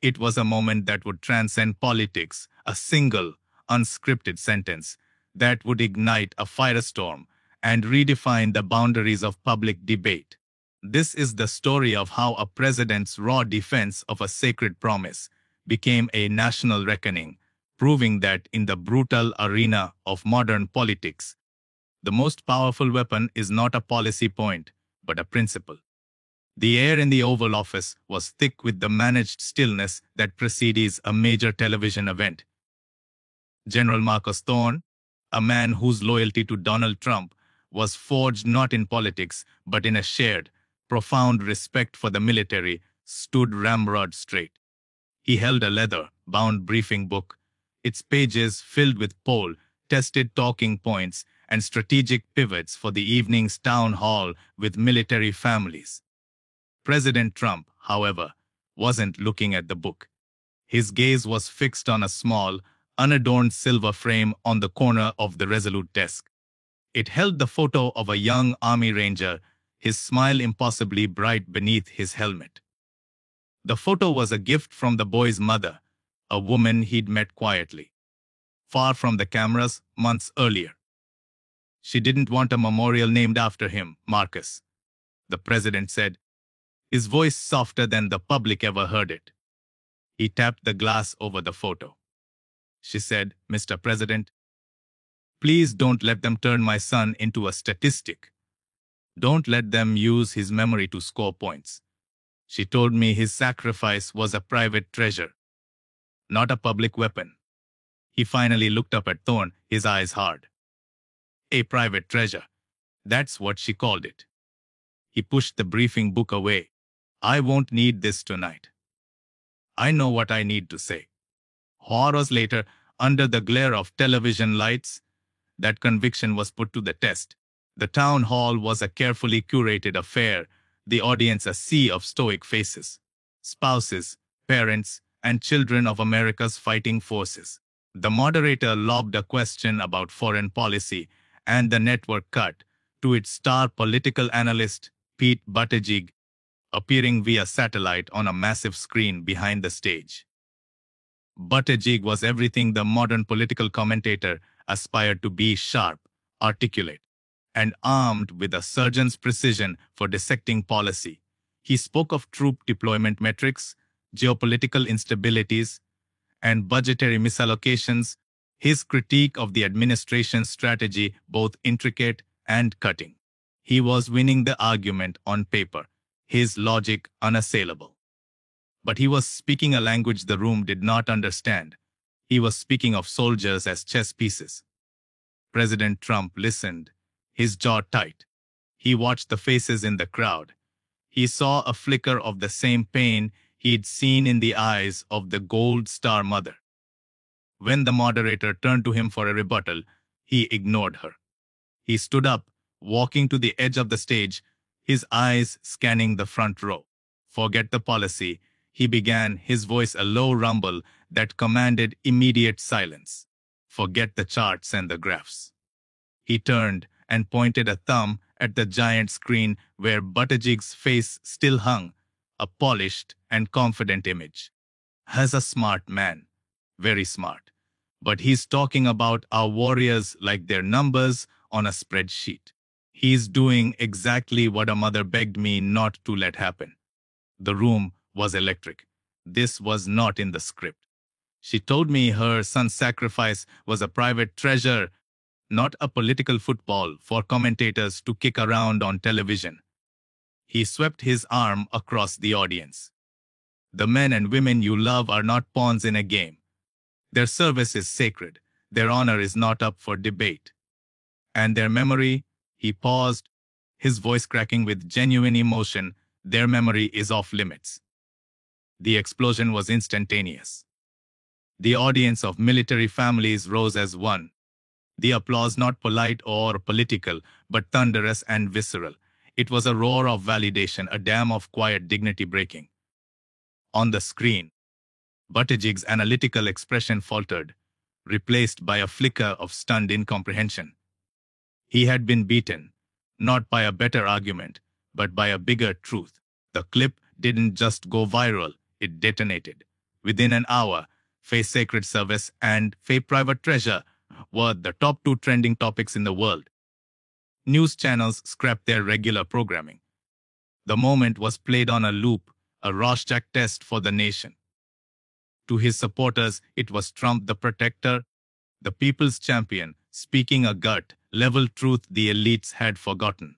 It was a moment that would transcend politics, a single, unscripted sentence that would ignite a firestorm and redefine the boundaries of public debate. This is the story of how a president's raw defense of a sacred promise became a national reckoning, proving that in the brutal arena of modern politics, the most powerful weapon is not a policy point, but a principle. The air in the Oval Office was thick with the managed stillness that precedes a major television event. General Marcus Thorne, a man whose loyalty to Donald Trump was forged not in politics but in a shared, profound respect for the military, stood ramrod straight. He held a leather-bound briefing book, its pages filled with poll-tested talking points and strategic pivots for the evening's town hall with military families. President Trump, however, wasn't looking at the book. His gaze was fixed on a small, unadorned silver frame on the corner of the Resolute desk. It held the photo of a young Army Ranger, his smile impossibly bright beneath his helmet. The photo was a gift from the boy's mother, a woman he'd met quietly, far from the cameras months earlier. She didn't want a memorial named after him, Marcus, the president said, his voice softer than the public ever heard it. He tapped the glass over the photo. She said, Mr. President, please don't let them turn my son into a statistic. Don't let them use his memory to score points. She told me his sacrifice was a private treasure, not a public weapon. He finally looked up at Thorne, his eyes hard. A private treasure. That's what she called it. He pushed the briefing book away. I won't need this tonight. I know what I need to say. Hours later, under the glare of television lights, that conviction was put to the test. The town hall was a carefully curated affair, the audience a sea of stoic faces, spouses, parents, and children of America's fighting forces. The moderator lobbed a question about foreign policy, and the network cut to its star political analyst, Pete Buttigieg, appearing via satellite on a massive screen behind the stage. Buttigieg was everything the modern political commentator aspired to be: sharp, articulate, and armed with a surgeon's precision for dissecting policy. He spoke of troop deployment metrics, geopolitical instabilities, and budgetary misallocations, his critique of the administration's strategy both intricate and cutting. He was winning the argument on paper, his logic unassailable. But he was speaking a language the room did not understand. He was speaking of soldiers as chess pieces. President Trump listened, his jaw tight. He watched the faces in the crowd. He saw a flicker of the same pain he'd seen in the eyes of the Gold Star mother. When the moderator turned to him for a rebuttal, he ignored her. He stood up, walking to the edge of the stage, his eyes scanning the front row. Forget the policy, he began, his voice a low rumble that commanded immediate silence. Forget the charts and the graphs. He turned and pointed a thumb at the giant screen where Buttigieg's face still hung, a polished and confident image. As a smart man, very smart, but he's talking about our warriors like they're numbers on a spreadsheet. He's doing exactly what a mother begged me not to let happen. The room was electric. This was not in the script. She told me her son's sacrifice was a private treasure, not a political football for commentators to kick around on television. He swept his arm across the audience. The men and women you love are not pawns in a game. Their service is sacred. Their honor is not up for debate. And their memory, he paused, his voice cracking with genuine emotion, their memory is off limits. The explosion was instantaneous. The audience of military families rose as one. The applause not polite or political, but thunderous and visceral. It was a roar of validation, a dam of quiet dignity breaking. On the screen, Buttigieg's analytical expression faltered, replaced by a flicker of stunned incomprehension. He had been beaten, not by a better argument, but by a bigger truth. The clip didn't just go viral, it detonated. Within an hour, Faye's Sacred Service and Faye Private Treasure were the top two trending topics in the world. News channels scrapped their regular programming. The moment was played on a loop, a Rorschach test for the nation. To his supporters, it was Trump the protector, the people's champion, speaking a gut-level truth the elites had forgotten.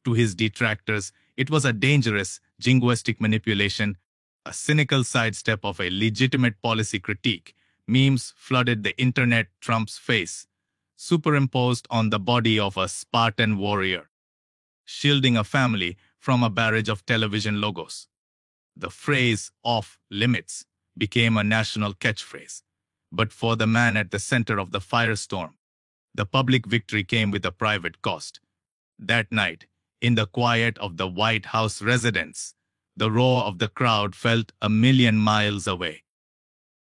To his detractors, it was a dangerous, jingoistic manipulation, a cynical sidestep of a legitimate policy critique. Memes flooded the internet, Trump's face, superimposed on the body of a Spartan warrior, shielding a family from a barrage of television logos. The phrase "off limits" became a national catchphrase. But for the man at the center of the firestorm, the public victory came with a private cost. That night, in the quiet of the White House residence, the roar of the crowd felt a million miles away.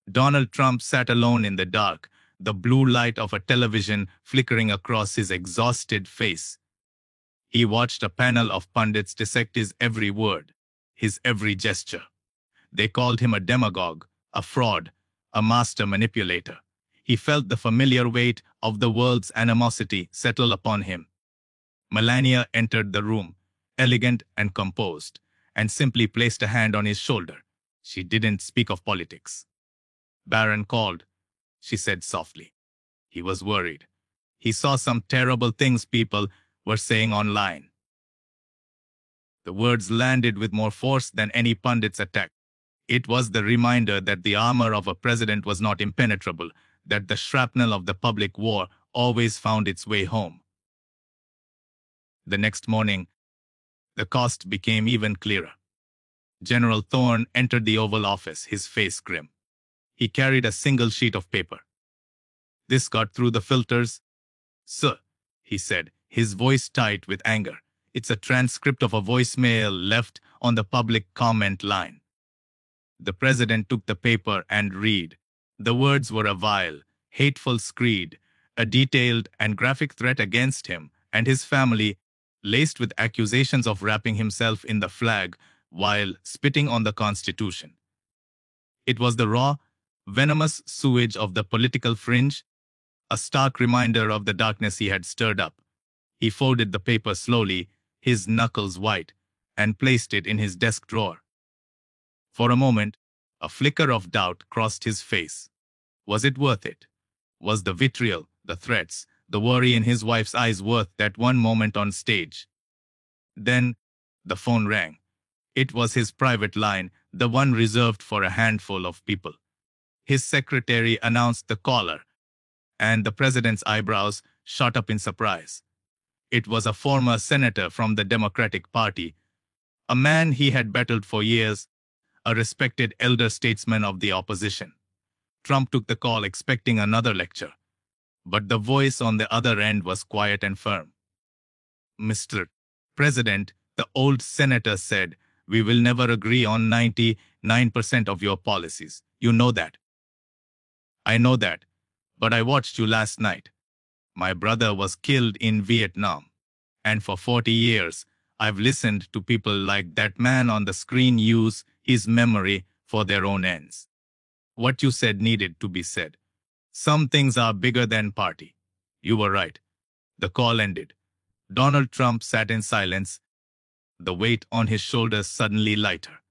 Donald Trump sat alone in the dark, the blue light of a television flickering across his exhausted face. He watched a panel of pundits dissect his every word, his every gesture. They called him a demagogue, a fraud, a master manipulator. He felt the familiar weight of the world's animosity settle upon him. Melania entered the room, elegant and composed, and simply placed a hand on his shoulder. She didn't speak of politics. Barron called, she said softly. He was worried. He saw some terrible things people were saying online. The words landed with more force than any pundit's attack. It was the reminder that the armor of a president was not impenetrable, that the shrapnel of the public war always found its way home. The next morning, the cost became even clearer. General Thorne entered the Oval Office, his face grim. He carried a single sheet of paper. "This got through the filters, sir," he said, his voice tight with anger. "It's a transcript of a voicemail left on the public comment line." The president took the paper and read. The words were a vile, hateful screed, a detailed and graphic threat against him and his family, laced with accusations of wrapping himself in the flag while spitting on the Constitution. It was the raw, venomous sewage of the political fringe, a stark reminder of the darkness he had stirred up. He folded the paper slowly, his knuckles white, and placed it in his desk drawer. For a moment, a flicker of doubt crossed his face. Was it worth it? Was the vitriol, the threats, the worry in his wife's eyes worth that one moment on stage? Then the phone rang. It was his private line, the one reserved for a handful of people. His secretary announced the caller, and the president's eyebrows shot up in surprise. It was a former senator from the Democratic Party, a man he had battled for years, a respected elder statesman of the opposition. Trump took the call expecting another lecture, but the voice on the other end was quiet and firm. "Mr. President," the old senator said, "we will never agree on 99% of your policies. You know that." "I know that, but I watched you last night. My brother was killed in Vietnam, and for 40 years, I've listened to people like that man on the screen use his memory for their own ends. What you said needed to be said. Some things are bigger than party. You were right." The call ended. Donald Trump sat in silence, the weight on his shoulders suddenly lighter.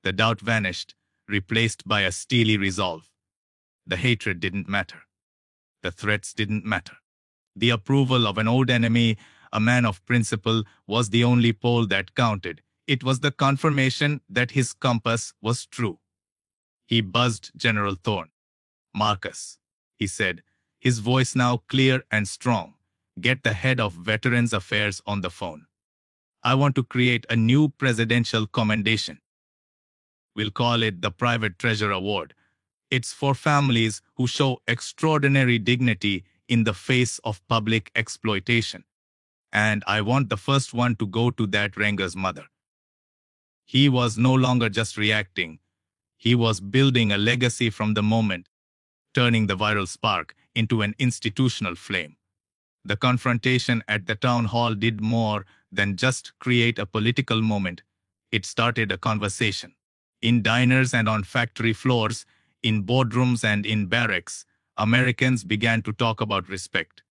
The doubt vanished, replaced by a steely resolve. The hatred didn't matter. The threats didn't matter. The approval of an old enemy, a man of principle, was the only poll that counted. It was the confirmation that his compass was true. He buzzed General Thorne. "Marcus," he said, his voice now clear and strong, "get the head of Veterans Affairs on the phone. I want to create a new presidential commendation. We'll call it the Private Treasure Award. It's for families who show extraordinary dignity in the face of public exploitation. And I want the first one to go to that Ranger's mother." He was no longer just reacting. He was building a legacy from the moment, turning the viral spark into an institutional flame. The confrontation at the town hall did more than just create a political moment. It started a conversation. In diners and on factory floors, in boardrooms and in barracks, Americans began to talk about respect.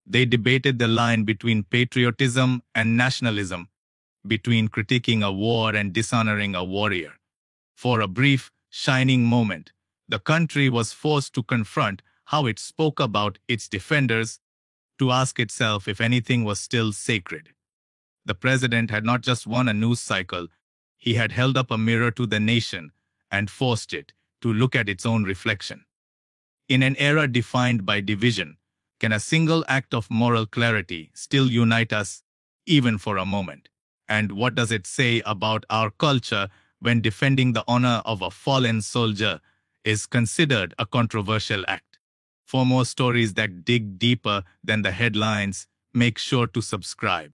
They debated the line between patriotism and nationalism, between critiquing a war and dishonoring a warrior. For a brief, shining moment, the country was forced to confront how it spoke about its defenders, to ask itself if anything was still sacred. The president had not just won a news cycle, he had held up a mirror to the nation and forced it to look at its own reflection. In an era defined by division, can a single act of moral clarity still unite us, even for a moment? And what does it say about our culture when defending the honor of a fallen soldier is considered a controversial act? For more stories that dig deeper than the headlines, make sure to subscribe.